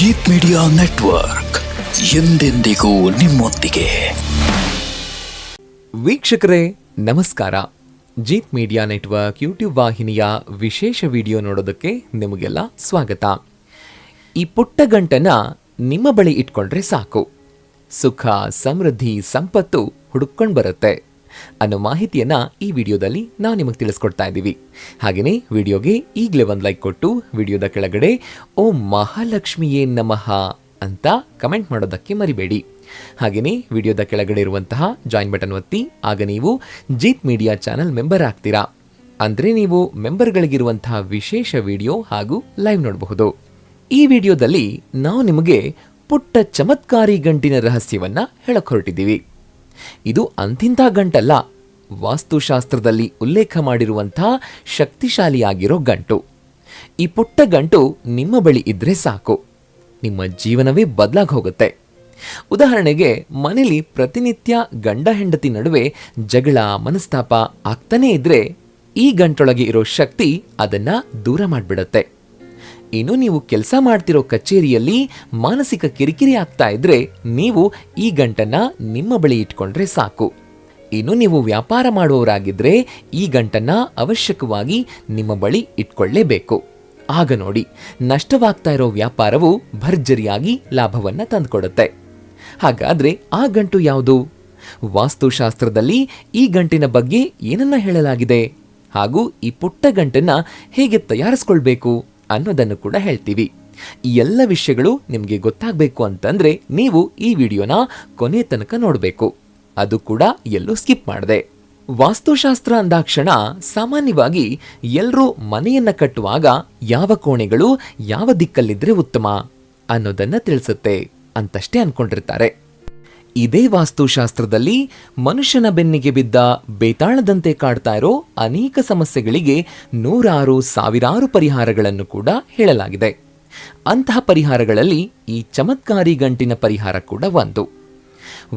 Jeet media network ಎಂದೆಂದಿಗೂ ನಿಮ್ಮೊಂದಿಗೆ. ವೀಕ್ಷಕರೇ ನಮಸ್ಕಾರ. ಜೀತ್ ಮೀಡಿಯಾ ನೆಟ್ವರ್ಕ್ ಯೂಟ್ಯೂಬ್ ವಾಹಿನಿಯ ವಿಶೇಷ ವಿಡಿಯೋ ನೋಡೋದಕ್ಕೆ ನಿಮಗೆಲ್ಲ ಸ್ವಾಗತ. ಈ ಪುಟ್ಟ ಗಂಟನ್ನ ನಿಮ್ಮ ಬಳಿ ಇಟ್ಕೊಂಡ್ರೆ ಸಾಕು, ಸುಖ ಸಮೃದ್ಧಿ ಸಂಪತ್ತು ಹುಡುಕೊಂಡು ಬರುತ್ತೆ ಅನ್ನೋ ಮಾಹಿತಿಯನ್ನ ಈ ವಿಡಿಯೋದಲ್ಲಿ ನಾವು ನಿಮಗೆ ತಿಳಿಸ್ಕೊಡ್ತಾ ಇದ್ದೀವಿ. ಹಾಗೆಯೇ ವಿಡಿಯೋಗೆ ಈಗಲೇ ಒಂದು ಲೈಕ್ ಕೊಟ್ಟು ವಿಡಿಯೋದ ಕೆಳಗಡೆ ಓಂ ಮಹಾಲಕ್ಷ್ಮಿಯೇ ನಮಃ ಅಂತ ಕಮೆಂಟ್ ಮಾಡೋದಕ್ಕೆ ಮರಿಬೇಡಿ. ಹಾಗೆಯೇ ವಿಡಿಯೋದ ಕೆಳಗಡೆ ಇರುವಂತಹ ಜಾಯಿನ್ ಬಟನ್ ಒತ್ತಿ, ಆಗ ನೀವು ಜೀತ್ ಮೀಡಿಯಾ ಚಾನಲ್ ಮೆಂಬರ್ ಆಗ್ತೀರಾ. ಅಂದರೆ ನೀವು ಮೆಂಬರ್ಗಳಿಗಿರುವಂತಹ ವಿಶೇಷ ವಿಡಿಯೋ ಹಾಗೂ ಲೈವ್ ನೋಡಬಹುದು. ಈ ವಿಡಿಯೋದಲ್ಲಿ ನಾವು ನಿಮಗೆ ಪುಟ್ಟ ಚಮತ್ಕಾರಿ ಗಂಟಿನ ರಹಸ್ಯವನ್ನ ಹೇಳಕ್ ಹೊರಟಿದ್ದೀವಿ. ಇದು ಅಂತಿಂತ ಗಂಟಲ್ಲ, ವಾಸ್ತುಶಾಸ್ತ್ರದಲ್ಲಿ ಉಲ್ಲೇಖ ಮಾಡಿರುವಂತಹ ಶಕ್ತಿಶಾಲಿಯಾಗಿರೋ ಗಂಟು. ಈ ಪುಟ್ಟ ಗಂಟು ನಿಮ್ಮ ಬಳಿ ಇದ್ರೆ ಸಾಕು, ನಿಮ್ಮ ಜೀವನವೇ ಬದಲಾಗಿ ಹೋಗುತ್ತೆ. ಉದಾಹರಣೆಗೆ, ಮನೇಲಿ ಪ್ರತಿನಿತ್ಯ ಗಂಡ ಹೆಂಡತಿ ನಡುವೆ ಜಗಳ ಮನಸ್ತಾಪ ಆಗ್ತಾನೇ ಇದ್ರೆ ಈ ಗಂಟೊಳಗೆ ಇರೋ ಶಕ್ತಿ ಅದನ್ನ ದೂರ ಮಾಡಿಬಿಡುತ್ತೆ. ಇನ್ನು ನೀವು ಕೆಲಸ ಮಾಡ್ತಿರೋ ಕಚೇರಿಯಲ್ಲಿ ಮಾನಸಿಕ ಕಿರಿಕಿರಿ ಆಗ್ತಾ ಇದ್ರೆ ನೀವು ಈ ಗಂಟನ್ನ ನಿಮ್ಮ ಬಳಿ ಇಟ್ಕೊಂಡ್ರೆ ಸಾಕು. ಇನ್ನು ನೀವು ವ್ಯಾಪಾರ ಮಾಡುವವರಾಗಿದ್ರೆ ಈ ಗಂಟನ್ನ ಅವಶ್ಯಕವಾಗಿ ನಿಮ್ಮ ಬಳಿ ಇಟ್ಕೊಳ್ಳೇಬೇಕು. ಆಗ ನೋಡಿ, ನಷ್ಟವಾಗ್ತಾ ಇರೋ ವ್ಯಾಪಾರವು ಭರ್ಜರಿಯಾಗಿ ಲಾಭವನ್ನ ತಂದುಕೊಡುತ್ತೆ. ಹಾಗಾದ್ರೆ ಆ ಗಂಟು ಯಾವುದು? ವಾಸ್ತುಶಾಸ್ತ್ರದಲ್ಲಿ ಈ ಗಂಟಿನ ಬಗ್ಗೆ ಏನನ್ನ ಹೇಳಲಾಗಿದೆ ಹಾಗೂ ಈ ಪುಟ್ಟ ಗಂಟನ್ನ ಹೇಗೆ ತಯಾರಿಸ್ಕೊಳ್ಬೇಕು ಅನ್ನೋದನ್ನು ಕೂಡ ಹೇಳ್ತೀವಿ. ಈ ಎಲ್ಲ ವಿಷಯಗಳು ನಿಮಗೆ ಗೊತ್ತಾಗಬೇಕು ಅಂತಂದ್ರೆ ನೀವು ಈ ವಿಡಿಯೋನ ಕೊನೆ ತನಕ ನೋಡಬೇಕು, ಅದು ಕೂಡ ಎಲ್ಲೂ ಸ್ಕಿಪ್ ಮಾಡದೆ. ವಾಸ್ತುಶಾಸ್ತ್ರ ಅಂದಾಕ್ಷಣ ಸಾಮಾನ್ಯವಾಗಿ ಎಲ್ಲರೂ ಮನೆಯನ್ನ ಕಟ್ಟುವಾಗ ಯಾವ ಕೋಣೆಗಳು ಯಾವ ದಿಕ್ಕಲ್ಲಿದ್ರೆ ಉತ್ತಮ ಅನ್ನೋದನ್ನ ತಿಳಿಸುತ್ತೆ ಅಂತಷ್ಟೇ ಅನ್ಕೊಂಡಿರ್ತಾರೆ. ಇದೇ ವಾಸ್ತುಶಾಸ್ತ್ರದಲ್ಲಿ ಮನುಷ್ಯನ ಬೆನ್ನಿಗೆ ಬಿದ್ದ ಬೇತಾಳದಂತೆ ಕಾಡ್ತಾ ಇರೋ ಅನೇಕ ಸಮಸ್ಯೆಗಳಿಗೆ ನೂರಾರು ಸಾವಿರಾರು ಪರಿಹಾರಗಳನ್ನು ಕೂಡ ಹೇಳಲಾಗಿದೆ. ಅಂತಹ ಪರಿಹಾರಗಳಲ್ಲಿ ಈ ಚಮತ್ಕಾರಿ ಗಂಟಿನ ಪರಿಹಾರ ಕೂಡ ಒಂದು.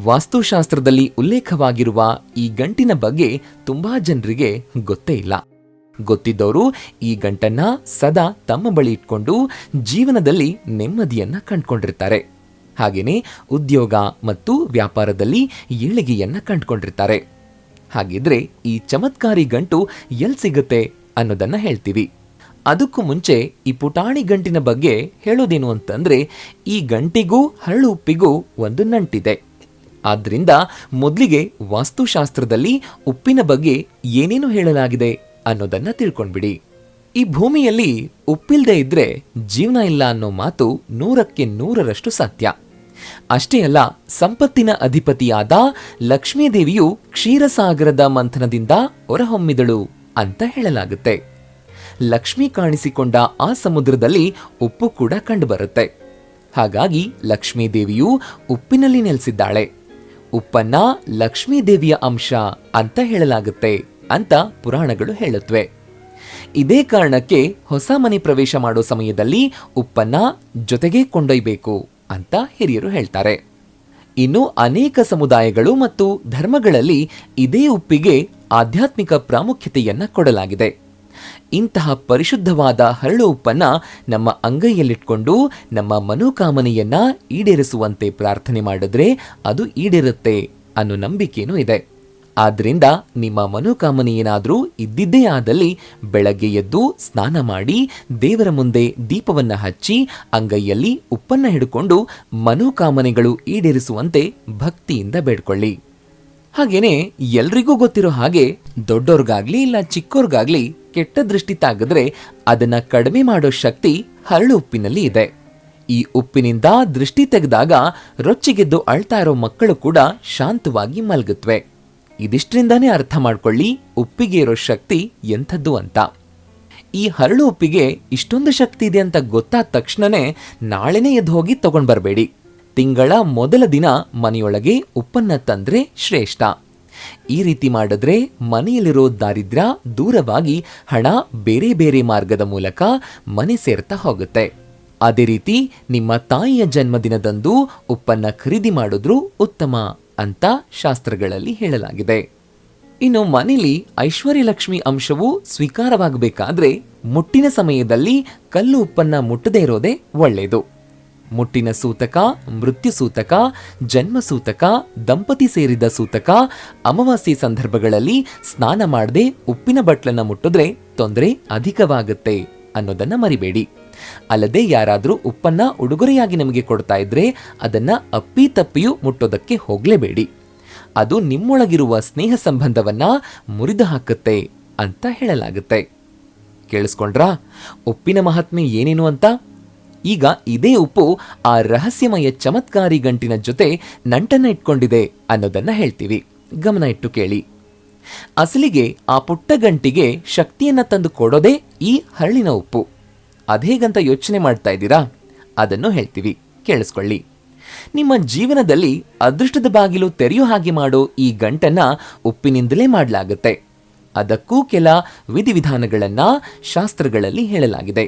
ವಾಸ್ತುಶಾಸ್ತ್ರದಲ್ಲಿ ಉಲ್ಲೇಖವಾಗಿರುವ ಈ ಗಂಟಿನ ಬಗ್ಗೆ ತುಂಬಾ ಜನರಿಗೆ ಗೊತ್ತೇ ಇಲ್ಲ. ಗೊತ್ತಿದ್ದವರು ಈ ಗಂಟನ್ನ ಸದಾ ತಮ್ಮ ಬಳಿ ಇಟ್ಕೊಂಡು ಜೀವನದಲ್ಲಿ ನೆಮ್ಮದಿಯನ್ನ ಕಂಡುಕೊಂಡಿರ್ತಾರೆ. ಹಾಗೆಯೇ ಉದ್ಯೋಗ ಮತ್ತು ವ್ಯಾಪಾರದಲ್ಲಿ ಏಳಿಗೆಯನ್ನ ಕಂಡುಕೊಂಡಿರ್ತಾರೆ. ಹಾಗಿದ್ರೆ ಈ ಚಮತ್ಕಾರಿ ಗಂಟು ಎಲ್ಲಿ ಸಿಗುತ್ತೆ ಅನ್ನೋದನ್ನ ಹೇಳ್ತೀವಿ. ಅದಕ್ಕೂ ಮುಂಚೆ ಈ ಪುಟಾಣಿ ಗಂಟಿನ ಬಗ್ಗೆ ಹೇಳೋದೇನು ಅಂತಂದ್ರೆ, ಈ ಗಂಟಿಗೂ ಹರಳು ಉಪ್ಪಿಗೂ ಒಂದು ನಂಟಿದೆ. ಆದ್ರಿಂದ ಮೊದಲಿಗೆ ವಾಸ್ತುಶಾಸ್ತ್ರದಲ್ಲಿ ಉಪ್ಪಿನ ಬಗ್ಗೆ ಏನೇನು ಹೇಳಲಾಗಿದೆ ಅನ್ನೋದನ್ನ ತಿಳ್ಕೊಂಡ್ಬಿಡಿ. ಈ ಭೂಮಿಯಲ್ಲಿ ಉಪ್ಪಿಲ್ದೇ ಇದ್ರೆ ಜೀವನ ಇಲ್ಲ ಅನ್ನೋ ಮಾತು 100% ಸತ್ಯ. ಅಷ್ಟೇ ಅಲ್ಲ, ಸಂಪತ್ತಿನ ಅಧಿಪತಿಯಾದ ಲಕ್ಷ್ಮೀದೇವಿಯು ಕ್ಷೀರಸಾಗರದ ಮಂಥನದಿಂದ ಹೊರಹೊಮ್ಮಿದಳು ಅಂತ ಹೇಳಲಾಗುತ್ತೆ. ಲಕ್ಷ್ಮಿ ಕಾಣಿಸಿಕೊಂಡ ಆ ಸಮುದ್ರದಲ್ಲಿ ಉಪ್ಪು ಕೂಡ ಕಂಡುಬರುತ್ತೆ. ಹಾಗಾಗಿ ಲಕ್ಷ್ಮೀದೇವಿಯು ಉಪ್ಪಿನಲ್ಲಿ ನೆಲೆಸಿದ್ದಾಳೆ. ಉಪ್ಪನ್ನ ಲಕ್ಷ್ಮೀದೇವಿಯ ಅಂಶ ಅಂತ ಹೇಳಲಾಗುತ್ತೆ ಅಂತ ಪುರಾಣಗಳು ಹೇಳುತ್ತವೆ. ಇದೇ ಕಾರಣಕ್ಕೆ ಹೊಸ ಮನೆ ಪ್ರವೇಶ ಮಾಡೋ ಸಮಯದಲ್ಲಿ ಉಪ್ಪನ್ನ ಜೊತೆಗೆ ಕೊಂಡೊಯ್ಬೇಕು ಅಂತ ಹಿರಿಯರು ಹೇಳ್ತಾರೆ. ಇನ್ನು ಅನೇಕ ಸಮುದಾಯಗಳು ಮತ್ತು ಧರ್ಮಗಳಲ್ಲಿ ಇದೇ ಉಪ್ಪಿಗೆ ಆಧ್ಯಾತ್ಮಿಕ ಪ್ರಾಮುಖ್ಯತೆಯನ್ನ ಕೊಡಲಾಗಿದೆ. ಇಂತಹ ಪರಿಶುದ್ಧವಾದ ಹರಳು ಉಪ್ಪನ್ನ ನಮ್ಮ ಅಂಗೈಯಲ್ಲಿಟ್ಕೊಂಡು ನಮ್ಮ ಮನೋಕಾಮನೆಯನ್ನ ಈಡೇರಿಸುವಂತೆ ಪ್ರಾರ್ಥನೆ ಮಾಡಿದ್ರೆ ಅದು ಈಡೇರುತ್ತೆ ಅನ್ನೋ ನಂಬಿಕೆನೂ ಇದೆ. ಆದ್ರಿಂದ ನಿಮ್ಮ ಮನೋಕಾಮನೆ ಏನಾದ್ರೂ ಇದ್ದಿದ್ದೇ ಆದಲ್ಲಿ ಬೆಳಗ್ಗೆ ಎದ್ದು ಸ್ನಾನ ಮಾಡಿ ದೇವರ ಮುಂದೆ ದೀಪವನ್ನ ಹಚ್ಚಿ ಅಂಗೈಯಲ್ಲಿ ಉಪ್ಪನ್ನ ಹಿಡ್ಕೊಂಡು ಮನೋಕಾಮನೆಗಳು ಈಡೇರಿಸುವಂತೆ ಭಕ್ತಿಯಿಂದ ಬೇಡ್ಕೊಳ್ಳಿ. ಹಾಗೇನೆ ಎಲ್ರಿಗೂ ಗೊತ್ತಿರೋ ಹಾಗೆ ದೊಡ್ಡೋರ್ಗಾಗ್ಲಿ ಇಲ್ಲ ಚಿಕ್ಕೋರ್ಗಾಗ್ಲಿ ಕೆಟ್ಟ ದೃಷ್ಟಿ ತಾಗಿದ್ರೆ ಅದನ್ನ ಕಡಿಮೆ ಮಾಡೋ ಶಕ್ತಿ ಹರಳು ಉಪ್ಪಿನಲ್ಲಿ ಇದೆ. ಈ ಉಪ್ಪಿನಿಂದ ದೃಷ್ಟಿ ತೆಗೆದಾಗ ರೊಚ್ಚಿಗೆದ್ದು ಅಳ್ತಾ ಇರೋ ಮಕ್ಕಳು ಕೂಡ ಶಾಂತವಾಗಿ ಮಲಗುತ್ತವೆ. ಇದಿಷ್ಟರಿಂದಾನೇ ಅರ್ಥ ಮಾಡ್ಕೊಳ್ಳಿ ಉಪ್ಪಿಗೆ ಇರೋ ಶಕ್ತಿ ಎಂಥದ್ದು ಅಂತ. ಈ ಹರಳು ಉಪ್ಪಿಗೆ ಇಷ್ಟೊಂದು ಶಕ್ತಿ ಇದೆ ಅಂತ ಗೊತ್ತಾದ ತಕ್ಷಣನೇ ನಾಳೆನೇ ಎದ್ದು ಹೋಗಿ ತಗೊಂಡ್ ಬರಬೇಡಿ. ತಿಂಗಳ ಮೊದಲ ದಿನ ಮನೆಯೊಳಗೆ ಉಪ್ಪನ್ನ ತಂದ್ರೆ ಶ್ರೇಷ್ಠ. ಈ ರೀತಿ ಮಾಡಿದ್ರೆ ಮನೆಯಲ್ಲಿರೋ ದಾರಿದ್ರ್ಯ ದೂರವಾಗಿ ಹಣ ಬೇರೆ ಬೇರೆ ಮಾರ್ಗದ ಮೂಲಕ ಮನೆ ಸೇರ್ತಾ ಹೋಗುತ್ತೆ. ಅದೇ ರೀತಿ ನಿಮ್ಮ ತಾಯಿಯ ಜನ್ಮದಿನದಂದು ಉಪ್ಪನ್ನ ಖರೀದಿ ಮಾಡಿದ್ರೂ ಉತ್ತಮ ಅಂತ ಶಾಸ್ತ್ರಗಳಲ್ಲಿ ಹೇಳಲಾಗಿದೆ. ಇನ್ನು ಮನೇಲಿ ಐಶ್ವರ್ಯ ಲಕ್ಷ್ಮಿ ಅಂಶವು ಸ್ವೀಕಾರವಾಗಬೇಕಾದ್ರೆ ಮುಟ್ಟಿನ ಸಮಯದಲ್ಲಿ ಕಲ್ಲು ಉಪ್ಪನ್ನ ಮುಟ್ಟದೇ ಇರೋದೇ ಒಳ್ಳೆಯದು. ಮುಟ್ಟಿನ ಸೂತಕ, ಮೃತ್ಯು ಸೂತಕ, ಜನ್ಮ ಸೂತಕ, ದಂಪತಿ ಸೇರಿದ ಸೂತಕ, ಅಮಾವಾಸ್ಯೆ ಸಂದರ್ಭಗಳಲ್ಲಿ ಸ್ನಾನ ಮಾಡದೆ ಉಪ್ಪಿನ ಬಟ್ಲನ್ನ ಮುಟ್ಟಿದ್ರೆ ತೊಂದರೆ ಅಧಿಕವಾಗುತ್ತೆ ಅನ್ನೋದನ್ನ ಮರಿಬೇಡಿ. ಅಲ್ಲದೆ ಯಾರಾದರೂ ಉಪ್ಪನ್ನ ಉಡುಗೊರೆಯಾಗಿ ನಮಗೆ ಕೊಡ್ತಾ ಇದ್ರೆ ಅದನ್ನ ಅಪ್ಪಿತಪ್ಪಿಯೂ ಮುಟ್ಟೋದಕ್ಕೆ ಹೋಗ್ಲೇಬೇಡಿ. ಅದು ನಿಮ್ಮೊಳಗಿರುವ ಸ್ನೇಹ ಸಂಬಂಧವನ್ನ ಮುರಿದು ಹಾಕುತ್ತೆ ಅಂತ ಹೇಳಲಾಗುತ್ತೆ. ಕೇಳಿಸ್ಕೊಂಡ್ರಾ ಉಪ್ಪಿನ ಮಹಾತ್ಮೆ ಏನೇನು ಅಂತ? ಈಗ ಇದೇ ಉಪ್ಪು ಆ ರಹಸ್ಯಮಯ ಚಮತ್ಕಾರಿ ಗಂಟಿನ ಜೊತೆ ನಂಟನ್ನ ಇಟ್ಕೊಂಡಿದೆ ಅನ್ನೋದನ್ನ ಹೇಳ್ತೀವಿ. ಗಮನ ಇಟ್ಟು ಕೇಳಿ. ಅಸಲಿಗೆ ಆ ಪುಟ್ಟ ಗಂಟಿಗೆ ಶಕ್ತಿಯನ್ನ ತಂದು ಕೊಡೋದೇ ಈ ಹರಳಿನ ಉಪ್ಪು. ಅದೇಗಂತ ಯೋಚನೆ ಮಾಡ್ತಾ ಇದ್ದೀರಾ? ಅದನ್ನು ಹೇಳ್ತೀವಿ, ಕೇಳಿಸ್ಕೊಳ್ಳಿ. ನಿಮ್ಮ ಜೀವನದಲ್ಲಿ ಅದೃಷ್ಟದ ಬಾಗಿಲು ತೆರೆಯೋ ಹಾಗೆ ಮಾಡೋ ಈ ಗಂಟನ್ನ ಉಪ್ಪಿನಿಂದಲೇ ಮಾಡಲಾಗುತ್ತೆ. ಅದಕ್ಕೂ ಕೆಲ ವಿಧಿವಿಧಾನಗಳನ್ನ ಶಾಸ್ತ್ರಗಳಲ್ಲಿ ಹೇಳಲಾಗಿದೆ.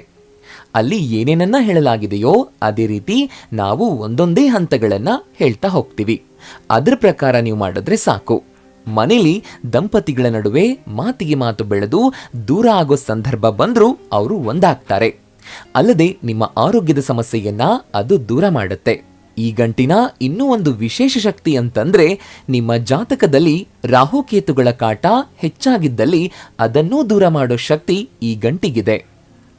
ಅಲ್ಲಿ ಏನೇನನ್ನ ಹೇಳಲಾಗಿದೆಯೋ ಅದೇ ರೀತಿ ನಾವು ಒಂದೊಂದೇ ಹಂತಗಳನ್ನ ಹೇಳ್ತಾ ಹೋಗ್ತೀವಿ. ಅದ್ರ ಪ್ರಕಾರ ನೀವು ಮಾಡಿದ್ರೆ ಸಾಕು. ಮನೇಲಿ ದಂಪತಿಗಳ ನಡುವೆ ಮಾತಿಗೆ ಮಾತು ಬೆಳೆದು ದೂರ ಆಗೋ ಸಂದರ್ಭ ಬಂದ್ರೂ ಅವರು ಒಂದಾಗ್ತಾರೆ. ಅಲ್ಲದೆ ನಿಮ್ಮ ಆರೋಗ್ಯದ ಸಮಸ್ಯೆಯನ್ನ ಅದು ದೂರ ಮಾಡುತ್ತೆ. ಈ ಗಂಟಿನ ಇನ್ನೂ ಒಂದು ವಿಶೇಷ ಶಕ್ತಿ ಅಂತಂದ್ರೆ ನಿಮ್ಮ ಜಾತಕದಲ್ಲಿ ರಾಹುಕೇತುಗಳ ಕಾಟ ಹೆಚ್ಚಾಗಿದ್ದಲ್ಲಿ ಅದನ್ನೂ ದೂರ ಮಾಡೋ ಶಕ್ತಿ ಈ ಗಂಟಿಗಿದೆ.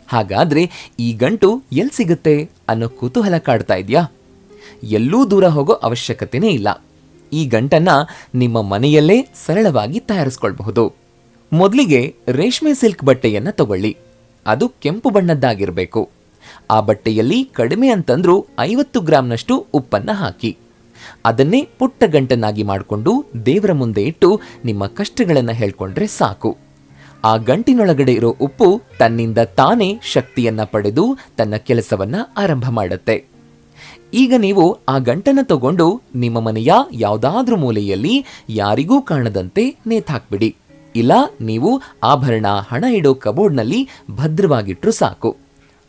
ಹಾಗಾದ್ರೆ ಈ ಗಂಟು ಎಲ್ಲಿ ಸಿಗುತ್ತೆ ಅನ್ನೋ ಕುತೂಹಲ ಕಾಡ್ತಾ ಇದೆಯಾ? ಎಲ್ಲೂ ದೂರ ಹೋಗೋ ಅವಶ್ಯಕತೆನೇ ಇಲ್ಲ. ಈ ಗಂಟನ್ನ ನಿಮ್ಮ ಮನೆಯಲ್ಲೇ ಸರಳವಾಗಿ ತಯಾರಿಸ್ಕೊಳ್ಬಹುದು. ಮೊದಲಿಗೆ ರೇಷ್ಮೆ ಸಿಲ್ಕ್ ಬಟ್ಟೆಯನ್ನ ತಗೊಳ್ಳಿ. ಅದು ಕೆಂಪು ಬಣ್ಣದ್ದಾಗಿರಬೇಕು. ಆ ಬಟ್ಟೆಯಲ್ಲಿ ಕಡಿಮೆ ಅಂತಂದ್ರೂ 50 ಗ್ರಾಂನಷ್ಟು ಉಪ್ಪನ್ನ ಹಾಕಿ ಅದನ್ನೇ ಪುಟ್ಟ ಗಂಟನ್ನಾಗಿ ಮಾಡಿಕೊಂಡು ದೇವರ ಮುಂದೆ ಇಟ್ಟು ನಿಮ್ಮ ಕಷ್ಟಗಳನ್ನು ಹೇಳ್ಕೊಂಡ್ರೆ ಸಾಕು. ಆ ಗಂಟಿನೊಳಗಡೆ ಇರೋ ಉಪ್ಪು ತನ್ನಿಂದ ತಾನೇ ಶಕ್ತಿಯನ್ನ ಪಡೆದು ತನ್ನ ಕೆಲಸವನ್ನ ಆರಂಭ ಮಾಡುತ್ತೆ. ಈಗ ನೀವು ಆ ಗಂಟನ್ನ ತಗೊಂಡು ನಿಮ್ಮ ಮನೆಯ ಯಾವುದಾದ್ರೂ ಮೂಲೆಯಲ್ಲಿ ಯಾರಿಗೂ ಕಾಣದಂತೆ ನೇತಾಕ್ಬಿಡಿ. ಇಲ್ಲ ನೀವು ಆಭರಣ, ಹಣ ಇಡೋ ಕಬೋರ್ಡ್ನಲ್ಲಿ ಭದ್ರವಾಗಿಟ್ರು ಸಾಕು.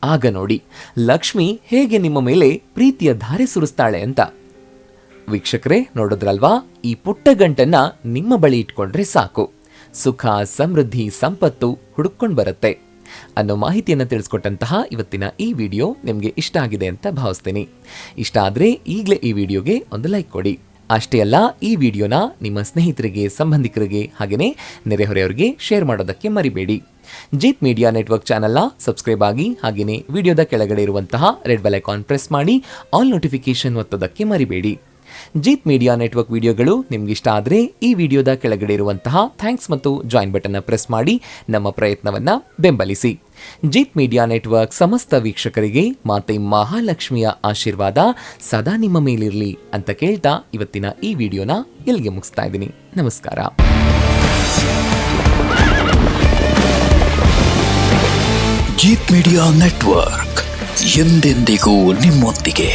ಆಗ ನೋಡಿ ಲಕ್ಷ್ಮಿ ಹೇಗೆ ನಿಮ್ಮ ಮೇಲೆ ಪ್ರೀತಿಯ ಧಾರೆ ಸುರಿಸ್ತಾಳೆ ಅಂತ. ವೀಕ್ಷಕರೇ, ನೋಡಿದ್ರಲ್ವಾ? ಈ ಪುಟ್ಟ ಗಂಟನ್ನ ನಿಮ್ಮ ಬಳಿ ಇಟ್ಕೊಂಡ್ರೆ ಸಾಕು, ಸುಖ, ಸಮೃದ್ಧಿ, ಸಂಪತ್ತು ಹುಡುಕೊಂಡು ಬರುತ್ತೆ ಅನ್ನೋ ಮಾಹಿತಿಯನ್ನು ತಿಳಿಸ್ಕೊಟ್ಟಂತಹ ಇವತ್ತಿನ ಈ ವಿಡಿಯೋ ನಿಮಗೆ ಇಷ್ಟ ಆಗಿದೆ ಅಂತ ಭಾವಿಸ್ತೀನಿ. ಇಷ್ಟ ಆದರೆ ಈಗಲೇ ಈ ವಿಡಿಯೋಗೆ ಒಂದು ಲೈಕ್ ಕೊಡಿ. ಅಷ್ಟೇ ಅಲ್ಲ, ಈ ವಿಡಿಯೋನ ನಿಮ್ಮ ಸ್ನೇಹಿತರಿಗೆ, ಸಂಬಂಧಿಕರಿಗೆ ಹಾಗೆಯೇ ನೆರೆಹೊರೆಯವರಿಗೆ ಶೇರ್ ಮಾಡೋದಕ್ಕೆ ಮರಿಬೇಡಿ. ಜೀತ್ ಮೀಡಿಯಾ ನೆಟ್ವರ್ಕ್ ಚಾನೆಲ್ನ ಸಬ್ಸ್ಕ್ರೈಬ್ ಆಗಿ ಹಾಗೆಯೇ ವಿಡಿಯೋದ ಕೆಳಗಡೆ ಇರುವಂತಹ ರೆಡ್ ಬೆಲ್ ಐಕಾನ್ ಪ್ರೆಸ್ ಮಾಡಿ ಆಲ್ ನೋಟಿಫಿಕೇಶನ್ ಒತ್ತೋದಕ್ಕೆ ಮರಿಬೇಡಿ. ಜೀತ್ ಮೀಡಿಯಾ ನೆಟ್ವರ್ಕ್ ವಿಡಿಯೋಗಳು ನಿಮ್ಗಿಷ್ಟ ಆದರೆ ಈ ವಿಡಿಯೋದ ಕೆಳಗಡೆ ಇರುವಂತಹ ಥ್ಯಾಂಕ್ಸ್ ಮತ್ತು ಜಾಯಿನ್ ಬಟನ್ನ ಪ್ರೆಸ್ ಮಾಡಿ ನಮ್ಮ ಪ್ರಯತ್ನವನ್ನ ಬೆಂಬಲಿಸಿ. ಜೀತ್ ಮೀಡಿಯಾ ನೆಟ್ವರ್ಕ್ ಸಮಸ್ತ ವೀಕ್ಷಕರಿಗೆ ಮಾತೆ ಮಹಾಲಕ್ಷ್ಮಿಯ ಆಶೀರ್ವಾದ ಸದಾ ನಿಮ್ಮ ಮೇಲಿರಲಿ ಅಂತ ಕೇಳ್ತಾ ಇವತ್ತಿನ ಈ ವಿಡಿಯೋನ ಇಲ್ಲಿಗೆ ಮುಗಿಸ್ತಾ ಇದ್ದೀನಿ. ನಮಸ್ಕಾರ. ಜೀತ್ ಮೀಡಿಯಾ ನೆಟ್ವರ್ಕ್ ಎಂದೆಂದಿಗೂ ನಿಮ್ಮೊಂದಿಗೆ.